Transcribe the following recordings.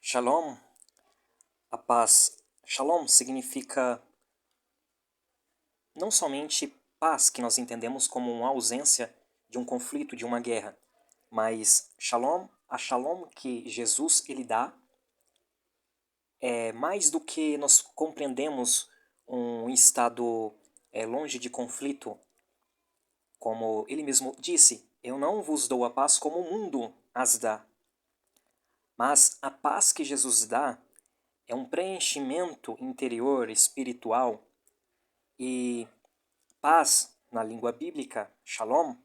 Shalom, a paz. Shalom significa não somente paz, que nós entendemos como uma ausência de um conflito, de uma guerra, mas shalom, a shalom que Jesus ele dá é mais do que nós compreendemos um estado longe de conflito, como ele mesmo disse, eu não vos dou a paz como o mundo as dá. Mas a paz que Jesus dá é um preenchimento interior, espiritual, e paz, na língua bíblica, shalom,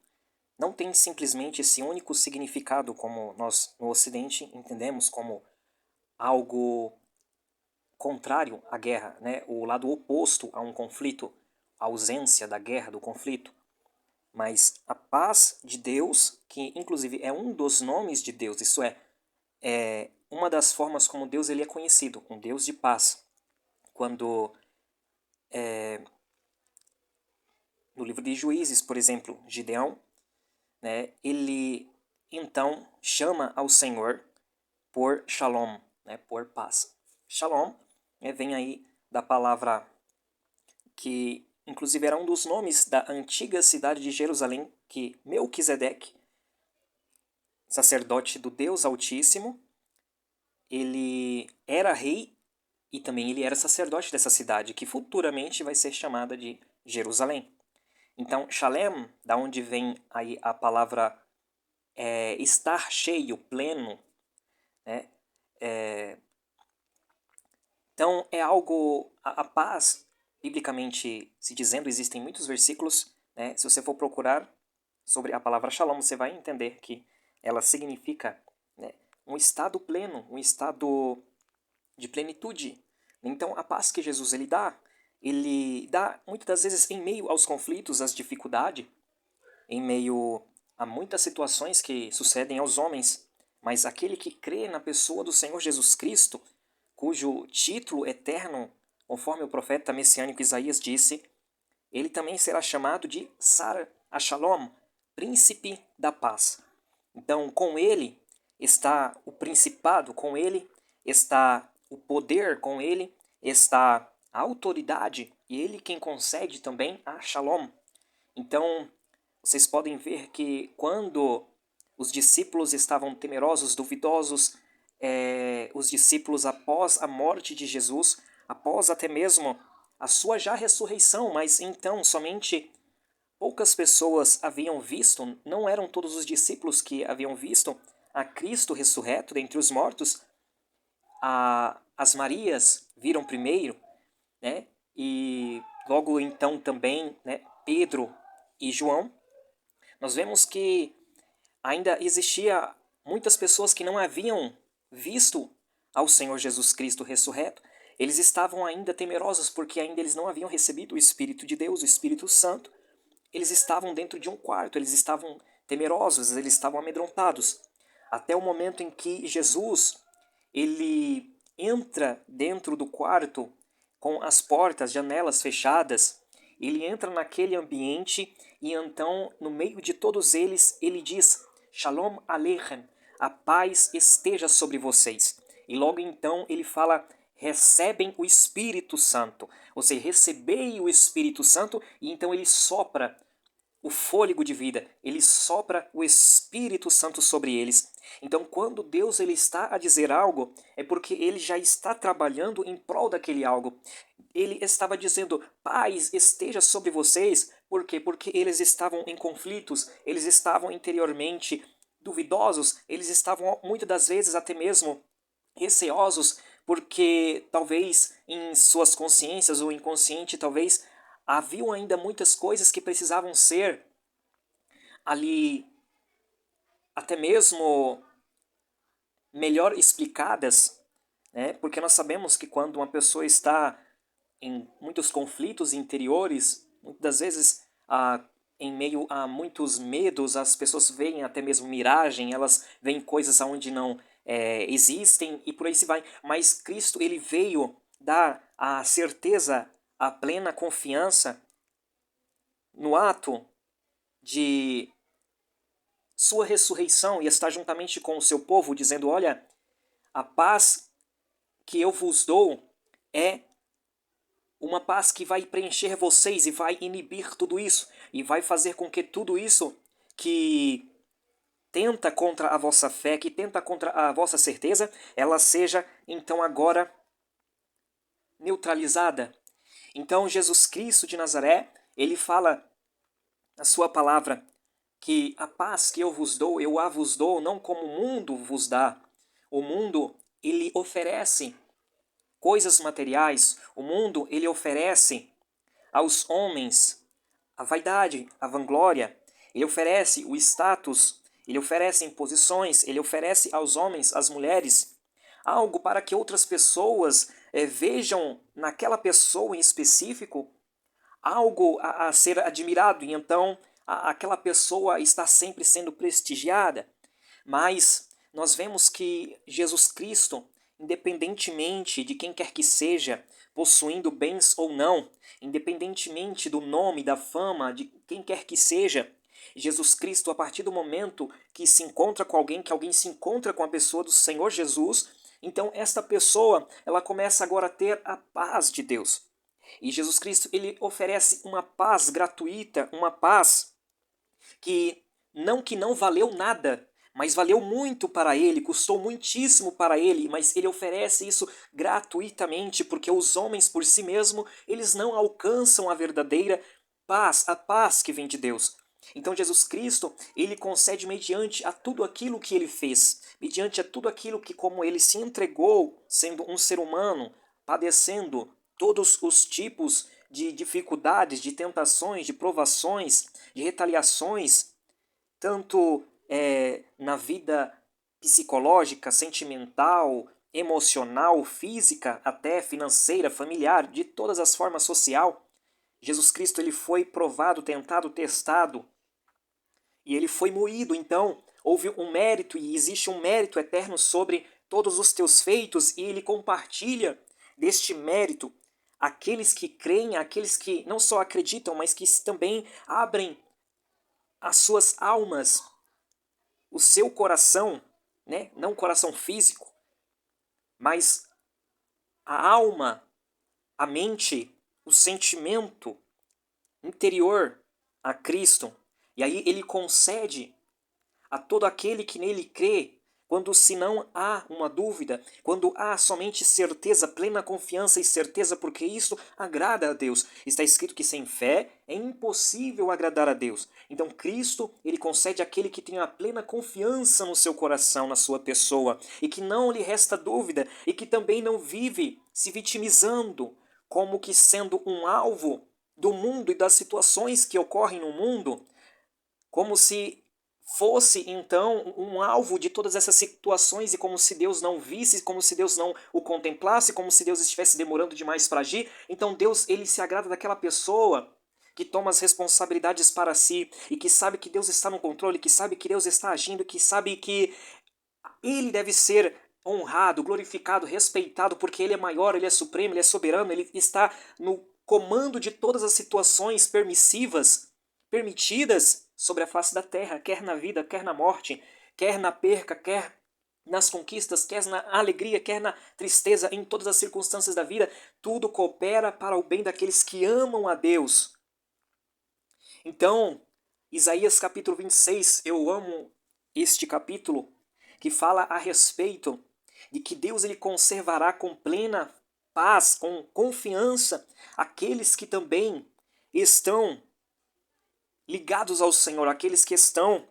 não tem simplesmente esse único significado como nós no Ocidente entendemos como algo contrário à guerra, né? O lado oposto a um conflito, a ausência da guerra, do conflito. Mas a paz de Deus, que inclusive é um dos nomes de Deus, isso é uma das formas como Deus ele é conhecido, um Deus de paz. Quando no livro de Juízes, por exemplo, Gideão, né, ele então chama ao Senhor por shalom, né, por paz. Shalom vem aí da palavra que inclusive era um dos nomes da antiga cidade de Jerusalém, que Melquisedeque, sacerdote do Deus Altíssimo, ele era rei e também ele era sacerdote dessa cidade, que futuramente vai ser chamada de Jerusalém. Então, Shalem, da onde vem aí a palavra estar cheio, pleno, né? Então, é algo, a paz, biblicamente se dizendo, existem muitos versículos, né? Se você for procurar sobre a palavra Shalom, você vai entender que ela significa, né, um estado pleno, um estado de plenitude. Então, a paz que Jesus ele dá muitas das vezes em meio aos conflitos, às dificuldades, em meio a muitas situações que sucedem aos homens, mas aquele que crê na pessoa do Senhor Jesus Cristo, cujo título eterno, conforme o profeta messiânico Isaías disse, ele também será chamado de Sar Shalom, príncipe da paz. Então, com ele está o principado, com ele está o poder, com ele está a autoridade, e ele quem concede também a Shalom. Então, vocês podem ver que quando os discípulos estavam temerosos, duvidosos, os discípulos após a morte de Jesus, após até mesmo a sua já ressurreição, mas então somente poucas pessoas haviam visto, não eram todos os discípulos que haviam visto a Cristo ressurreto dentre os mortos, as Marias viram primeiro, né? E logo então também, né, Pedro e João, nós vemos que ainda existia muitas pessoas que não haviam visto ao Senhor Jesus Cristo ressurreto. Eles estavam ainda temerosos porque ainda eles não haviam recebido o Espírito de Deus, o Espírito Santo. Eles estavam dentro de um quarto, eles estavam temerosos, eles estavam amedrontados. Até o momento em que Jesus, ele entra dentro do quarto com as portas, janelas fechadas, ele entra naquele ambiente e então, no meio de todos eles, ele diz: Shalom Aleichem, a paz esteja sobre vocês. E logo então ele fala: recebem o Espírito Santo. Ou seja, recebei o Espírito Santo, e então ele sopra o fôlego de vida, ele sopra o Espírito Santo sobre eles. Então, quando Deus ele está a dizer algo, é porque ele já está trabalhando em prol daquele algo. Ele estava dizendo: paz esteja sobre vocês. Por quê? Porque eles estavam em conflitos, eles estavam interiormente duvidosos, eles estavam muitas das vezes até mesmo receosos, porque talvez em suas consciências ou inconsciente, talvez haviam ainda muitas coisas que precisavam ser ali até mesmo melhor explicadas, né? Porque nós sabemos que quando uma pessoa está em muitos conflitos interiores, muitas das vezes em meio a muitos medos, as pessoas veem até mesmo miragem, elas veem coisas onde não existem e por aí se vai. Mas Cristo ele veio dar a certeza, a plena confiança no ato de sua ressurreição e está juntamente com o seu povo, dizendo: olha, a paz que eu vos dou é uma paz que vai preencher vocês e vai inibir tudo isso, e vai fazer com que tudo isso que tenta contra a vossa fé, que tenta contra a vossa certeza, ela seja então agora neutralizada. Então Jesus Cristo de Nazaré, ele fala na sua palavra que a paz que eu vos dou, eu a vos dou, não como o mundo vos dá. O mundo, ele oferece coisas materiais, o mundo, ele oferece aos homens a vaidade, a vanglória, ele oferece o status, ele oferece imposições, ele oferece aos homens, às mulheres, algo para que outras pessoas vejam naquela pessoa em específico algo a ser admirado, e então aquela pessoa está sempre sendo prestigiada. Mas nós vemos que Jesus Cristo, independentemente de quem quer que seja, possuindo bens ou não, independentemente do nome, da fama, de quem quer que seja, Jesus Cristo, a partir do momento que se encontra com alguém, que alguém se encontra com a pessoa do Senhor Jesus, então esta pessoa, ela começa agora a ter a paz de Deus. E Jesus Cristo, ele oferece uma paz gratuita, uma paz que não valeu nada, mas valeu muito para ele, custou muitíssimo para ele, mas ele oferece isso gratuitamente, porque os homens por si mesmos, eles não alcançam a verdadeira paz, a paz que vem de Deus. Então Jesus Cristo, ele concede mediante a tudo aquilo que ele fez, mediante a tudo aquilo que como ele se entregou, sendo um ser humano, padecendo todos os tipos de dificuldades, de tentações, de provações, de retaliações, tanto na vida psicológica, sentimental, emocional, física, até financeira, familiar, de todas as formas social. Jesus Cristo ele foi provado, tentado, testado, e ele foi moído. Então, houve um mérito e existe um mérito eterno sobre todos os teus feitos, e ele compartilha deste mérito aqueles que creem, aqueles que não só acreditam, mas que também abrem as suas almas, o seu coração, né? Não o coração físico, mas a alma, a mente, o sentimento interior a Cristo. E aí ele concede a todo aquele que nele crê, quando se não há uma dúvida, quando há somente certeza, plena confiança e certeza, porque isso agrada a Deus. Está escrito que sem fé é impossível agradar a Deus. Então Cristo, ele concede àquele que tem a plena confiança no seu coração, na sua pessoa, e que não lhe resta dúvida, e que também não vive se vitimizando, como que sendo um alvo do mundo e das situações que ocorrem no mundo, como se fosse então um alvo de todas essas situações, e como se Deus não visse, como se Deus não o contemplasse, como se Deus estivesse demorando demais para agir. Então Deus, ele se agrada daquela pessoa que toma as responsabilidades para si e que sabe que Deus está no controle, que sabe que Deus está agindo, que sabe que ele deve ser honrado, glorificado, respeitado, porque ele é maior, ele é supremo, ele é soberano, ele está no comando de todas as situações permissivas, permitidas sobre a face da terra, quer na vida, quer na morte, quer na perca, quer nas conquistas, quer na alegria, quer na tristeza, em todas as circunstâncias da vida, tudo coopera para o bem daqueles que amam a Deus. Então, Isaías capítulo 26, eu amo este capítulo, que fala a respeito de que Deus ele conservará com plena paz, com confiança, aqueles que também estão ligados ao Senhor, aqueles que estão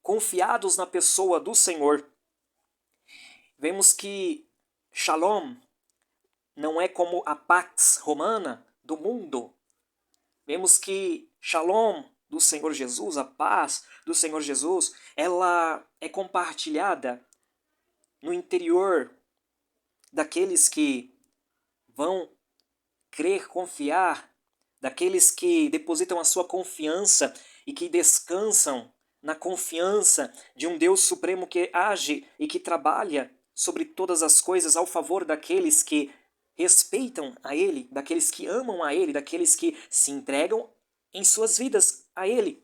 confiados na pessoa do Senhor. Vemos que Shalom não é como a Pax Romana do mundo. Vemos que Shalom do Senhor Jesus, a paz do Senhor Jesus, ela é compartilhada no interior daqueles que vão crer, confiar, daqueles que depositam a sua confiança e que descansam na confiança de um Deus supremo que age e que trabalha sobre todas as coisas ao favor daqueles que respeitam a Ele, daqueles que amam a Ele, daqueles que se entregam em suas vidas a Ele.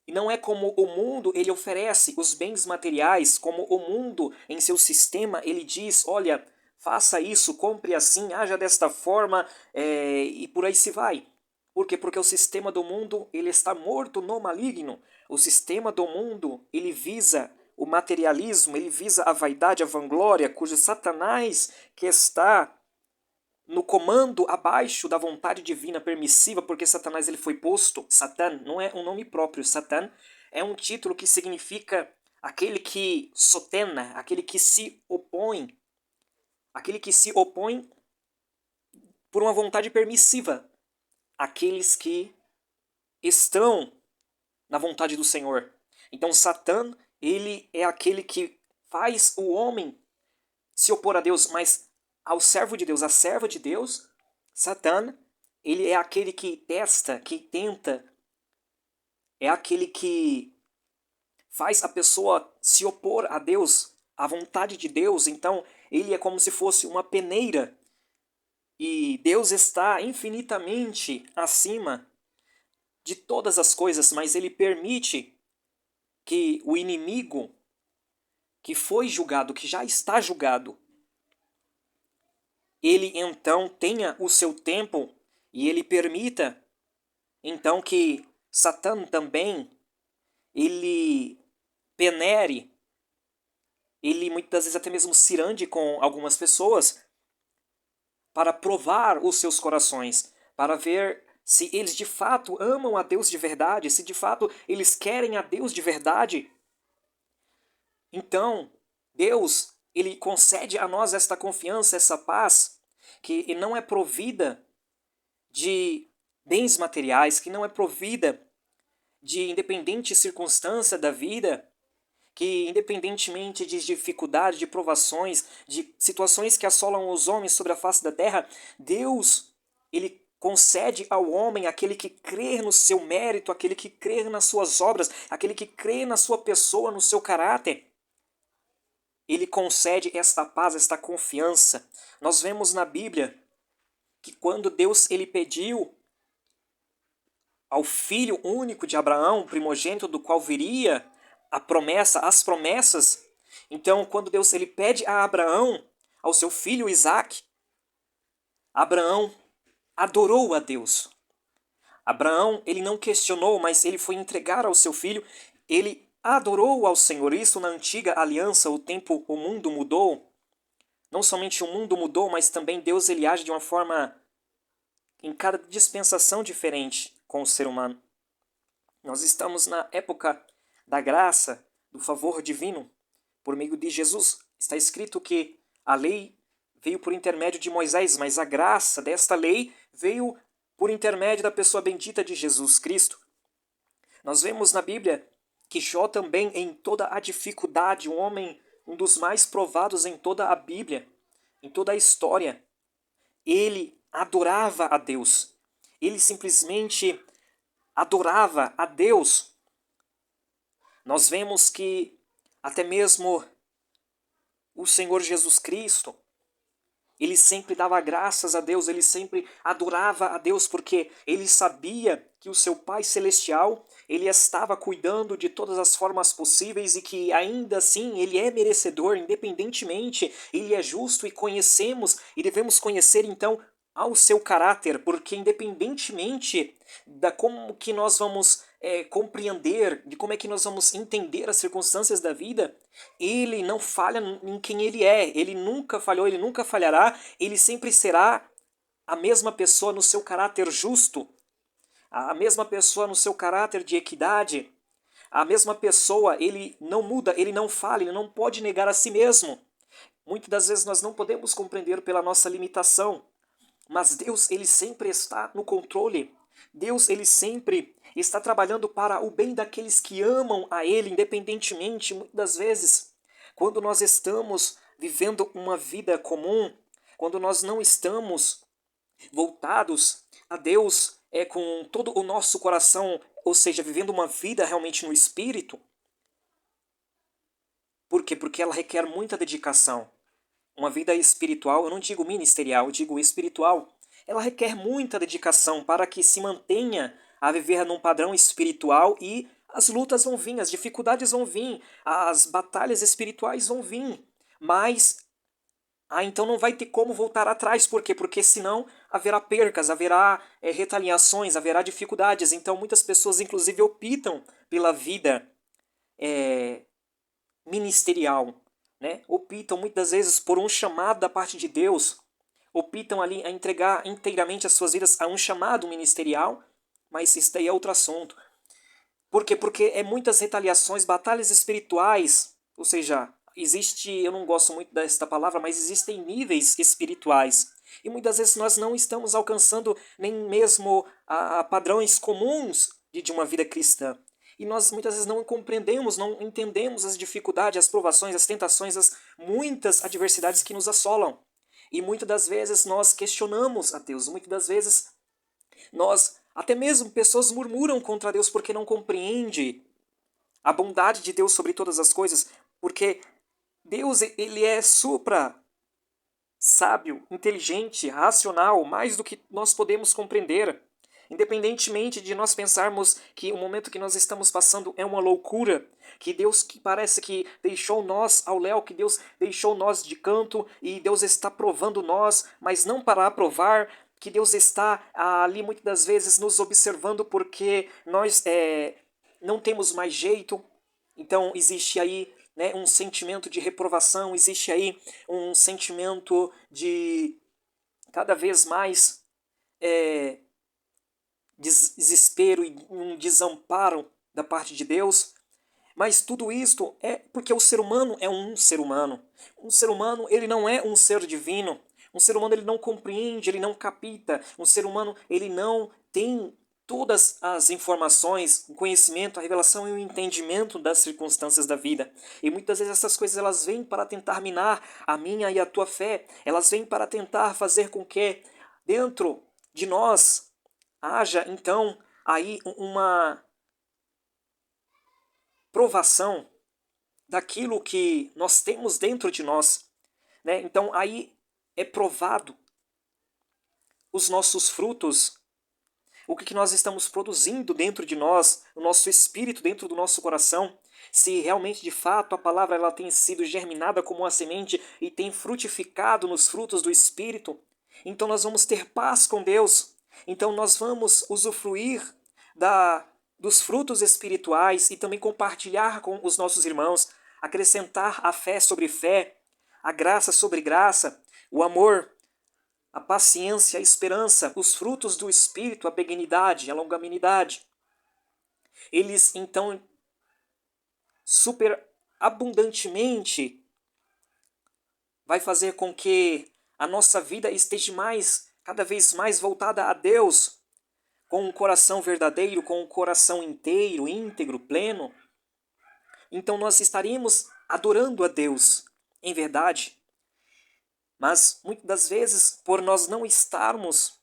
E não é como o mundo ele oferece os bens materiais, como o mundo em seu sistema ele diz, olha, faça isso, compre assim, haja desta forma, e por aí se vai. Por quê? Porque o sistema do mundo ele está morto no maligno. O sistema do mundo ele visa o materialismo, ele visa a vaidade, a vanglória, cujo Satanás que está no comando abaixo da vontade divina permissiva, porque Satanás ele foi posto. Satã não é um nome próprio. Satã é um título que significa aquele que sotena, aquele que se opõe, aquele que se opõe por uma vontade permissiva, aqueles que estão na vontade do Senhor. Então Satã, ele é aquele que faz o homem se opor a Deus, mas ao servo de Deus, à serva de Deus, Satã, ele é aquele que testa, que tenta, é aquele que faz a pessoa se opor a Deus, à vontade de Deus. Então, ele é como se fosse uma peneira e Deus está infinitamente acima de todas as coisas, mas ele permite que o inimigo que foi julgado, que já está julgado, ele então tenha o seu tempo e ele permita então que Satã também ele penere, ele muitas vezes até mesmo cirande com algumas pessoas para provar os seus corações, para ver se eles de fato amam a Deus de verdade, se de fato eles querem a Deus de verdade. Então, Deus, ele concede a nós esta confiança, essa paz, que não é provida de bens materiais, que não é provida de independente circunstância da vida, que independentemente de dificuldades, de provações, de situações que assolam os homens sobre a face da terra, Deus, ele concede ao homem aquele que crê no seu mérito, aquele que crê nas suas obras, aquele que crê na sua pessoa, no seu caráter. Ele concede esta paz, esta confiança. Nós vemos na Bíblia que quando Deus ele pediu ao filho único de Abraão, primogênito do qual viria a promessa, as promessas, então quando Deus ele pede a Abraão, ao seu filho Isaque, Abraão adorou a Deus. Abraão, ele não questionou, mas ele foi entregar ao seu filho, ele adorou ao Senhor. Isso na antiga aliança, o mundo mudou. Não somente o mundo mudou, mas também Deus ele age de uma forma em cada dispensação diferente com o ser humano. Nós estamos na época da graça, do favor divino, por meio de Jesus. Está escrito que a lei veio por intermédio de Moisés, mas a graça desta lei veio por intermédio da pessoa bendita de Jesus Cristo. Nós vemos na Bíblia que Jó também, em toda a dificuldade, um homem, um dos mais provados em toda a Bíblia, em toda a história, ele adorava a Deus. Ele simplesmente adorava a Deus. Nós vemos que até mesmo o Senhor Jesus Cristo, ele sempre dava graças a Deus, ele sempre adorava a Deus, porque ele sabia que o seu Pai Celestial, ele estava cuidando de todas as formas possíveis e que ainda assim ele é merecedor, independentemente, ele é justo e conhecemos e devemos conhecer então ao seu caráter, porque independentemente da como que nós vamos compreender, de como é que nós vamos entender as circunstâncias da vida, ele não falha em quem ele é, ele nunca falhou, ele nunca falhará, ele sempre será a mesma pessoa no seu caráter justo, a mesma pessoa no seu caráter de equidade, a mesma pessoa, ele não muda, ele não falha, ele não pode negar a si mesmo. Muitas das vezes nós não podemos compreender pela nossa limitação, mas Deus, ele sempre está no controle. Deus, ele sempre está trabalhando para o bem daqueles que amam a Ele, independentemente, muitas das vezes, quando nós estamos vivendo uma vida comum, quando nós não estamos voltados a Deus com todo o nosso coração, ou seja, vivendo uma vida realmente no Espírito. Por quê? Porque ela requer muita dedicação. Uma vida espiritual, eu não digo ministerial, eu digo espiritual, ela requer muita dedicação para que se mantenha a viver num padrão espiritual e As lutas vão vir, as dificuldades vão vir, as batalhas espirituais vão vir, mas então não vai ter como voltar atrás. Por quê? Porque senão haverá percas, haverá retaliações, haverá dificuldades. Então muitas pessoas inclusive optam pela vida ministerial, né? Optam muitas vezes por um chamado da parte de Deus, optam ali a entregar inteiramente as suas vidas a um chamado ministerial, mas isso daí é outro assunto. Por quê? Porque é muitas retaliações, batalhas espirituais, ou seja, existe, eu não gosto muito desta palavra, mas existem níveis espirituais. E muitas vezes nós não estamos alcançando nem mesmo a padrões comuns de uma vida cristã. E nós muitas vezes não compreendemos, não entendemos as dificuldades, as provações, as tentações, as muitas adversidades que nos assolam. E muitas das vezes nós questionamos a Deus, muitas das vezes nós, até mesmo pessoas murmuram contra Deus porque não compreende a bondade de Deus sobre todas as coisas, porque Deus, ele é supra sábio, inteligente, racional, mais do que nós podemos compreender. Independentemente de nós pensarmos que o momento que nós estamos passando é uma loucura, que Deus que parece que deixou nós ao léu, que Deus deixou nós de canto e Deus está provando nós, mas não para aprovar, que Deus está ali muitas das vezes nos observando porque nós não temos mais jeito. Então existe aí, né, um sentimento de reprovação, existe aí um sentimento de cada vez mais desespero e um desamparo da parte de Deus. Mas tudo isto é porque o ser humano é um ser humano. Um ser humano, ele não é um ser divino. Um ser humano, ele não compreende, ele não capta. Um ser humano, ele não tem todas as informações, o conhecimento, a revelação e o entendimento das circunstâncias da vida. E muitas vezes essas coisas elas vêm para tentar minar a minha e a tua fé. Elas vêm para tentar fazer com que dentro de nós haja então aí uma provação daquilo que nós temos dentro de nós, né? Então aí é provado os nossos frutos, o que nós estamos produzindo dentro de nós, o nosso espírito dentro do nosso coração, se realmente de fato a palavra ela tem sido germinada como uma semente e tem frutificado nos frutos do espírito, então nós vamos ter paz com Deus. Então nós vamos usufruir dos frutos espirituais e também compartilhar com os nossos irmãos, acrescentar a fé sobre fé, a graça sobre graça, o amor, a paciência, a esperança, os frutos do Espírito, a benignidade, a longanimidade. Eles, então, superabundantemente vai fazer com que a nossa vida esteja cada vez mais voltada a Deus, com um coração verdadeiro, com um coração inteiro, íntegro, pleno. Então nós estaríamos adorando a Deus em verdade. Mas muitas das vezes, por nós não estarmos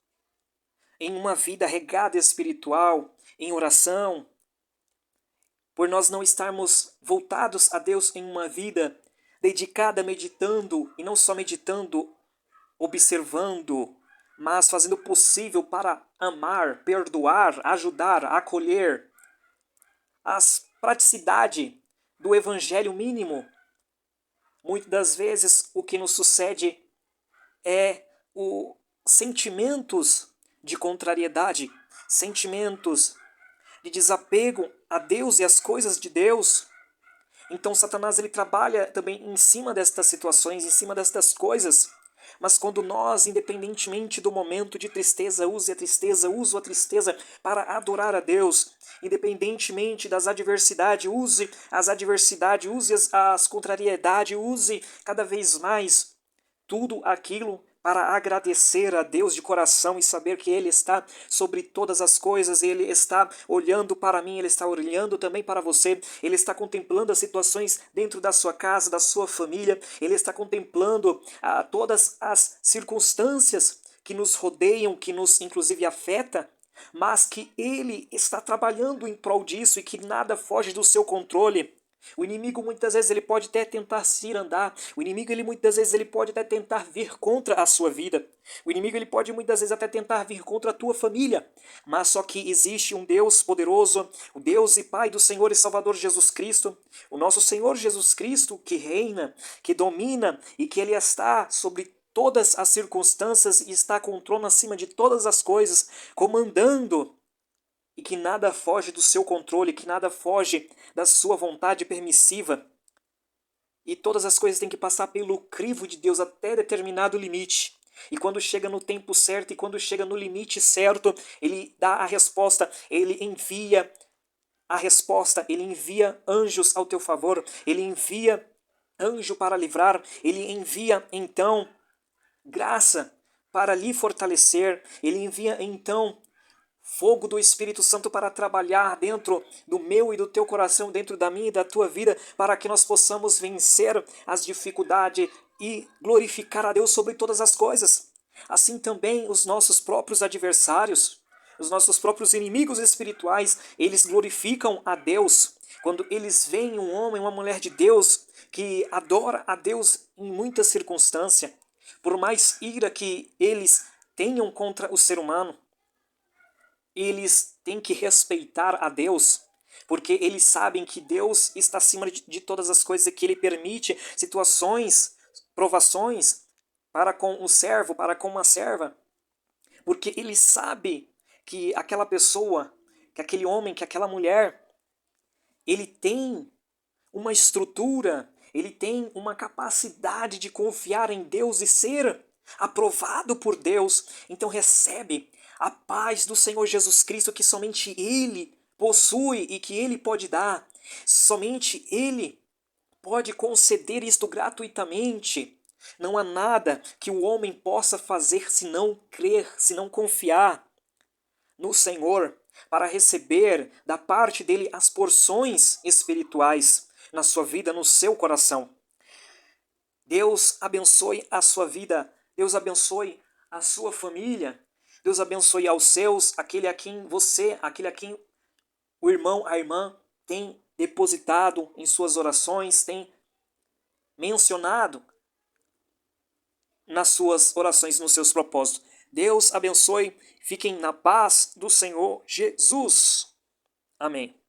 em uma vida regada espiritual, em oração, por nós não estarmos voltados a Deus em uma vida dedicada, meditando, e não só meditando, observando, mas fazendo o possível para amar, perdoar, ajudar, acolher. As praticidade do evangelho mínimo. Muitas das vezes o que nos sucede é os sentimentos de contrariedade, sentimentos de desapego a Deus e às coisas de Deus. Então Satanás ele trabalha também em cima destas situações, em cima destas coisas. Mas quando nós, independentemente do momento de tristeza, uso a tristeza para adorar a Deus, independentemente das adversidades, use as adversidades, use as contrariedades, use cada vez mais tudo aquilo para agradecer a Deus de coração e saber que Ele está sobre todas as coisas, Ele está olhando para mim, Ele está olhando também para você, Ele está contemplando as situações dentro da sua casa, da sua família, Ele está contemplando todas as circunstâncias que nos rodeiam, que nos inclusive afeta, mas que Ele está trabalhando em prol disso e que nada foge do seu controle. O inimigo muitas vezes ele pode até tentar se andar. O inimigo ele muitas vezes ele pode até tentar vir contra a sua vida. O inimigo ele pode muitas vezes até tentar vir contra a tua família. Mas só que existe um Deus poderoso, o Deus e Pai do Senhor e Salvador Jesus Cristo, o nosso Senhor Jesus Cristo que reina, que domina e que ele está sobre todas as circunstâncias e está com o trono acima de todas as coisas, comandando e que nada foge do seu controle, que nada foge da sua vontade permissiva. E todas as coisas têm que passar pelo crivo de Deus até determinado limite. E quando chega no tempo certo e quando chega no limite certo, ele dá a resposta, ele envia a resposta, ele envia anjos ao teu favor, ele envia anjo para livrar, ele envia então graça para lhe fortalecer, ele envia então fogo do Espírito Santo para trabalhar dentro do meu e do teu coração, dentro da minha e da tua vida, para que nós possamos vencer as dificuldades e glorificar a Deus sobre todas as coisas. Assim também os nossos próprios adversários, os nossos próprios inimigos espirituais, eles glorificam a Deus. Quando eles veem um homem, uma mulher de Deus, que adora a Deus em muitas circunstâncias, por mais ira que eles tenham contra o ser humano, eles têm que respeitar a Deus, porque eles sabem que Deus está acima de todas as coisas e que Ele permite situações, provações para com um servo, para com uma serva, porque Ele sabe que aquela pessoa, que aquele homem, que aquela mulher, ele tem uma estrutura, ele tem uma capacidade de confiar em Deus e ser aprovado por Deus. Então recebe a paz do Senhor Jesus Cristo que somente Ele possui e que Ele pode dar. Somente Ele pode conceder isto gratuitamente. Não há nada que o homem possa fazer se não crer, se não confiar no Senhor para receber da parte dele as porções espirituais na sua vida, no seu coração. Deus abençoe a sua vida, Deus abençoe a sua família, Deus abençoe aos seus, aquele a quem você, aquele a quem o irmão, a irmã tem depositado em suas orações, tem mencionado nas suas orações, nos seus propósitos. Deus abençoe, fiquem na paz do Senhor Jesus. Amém.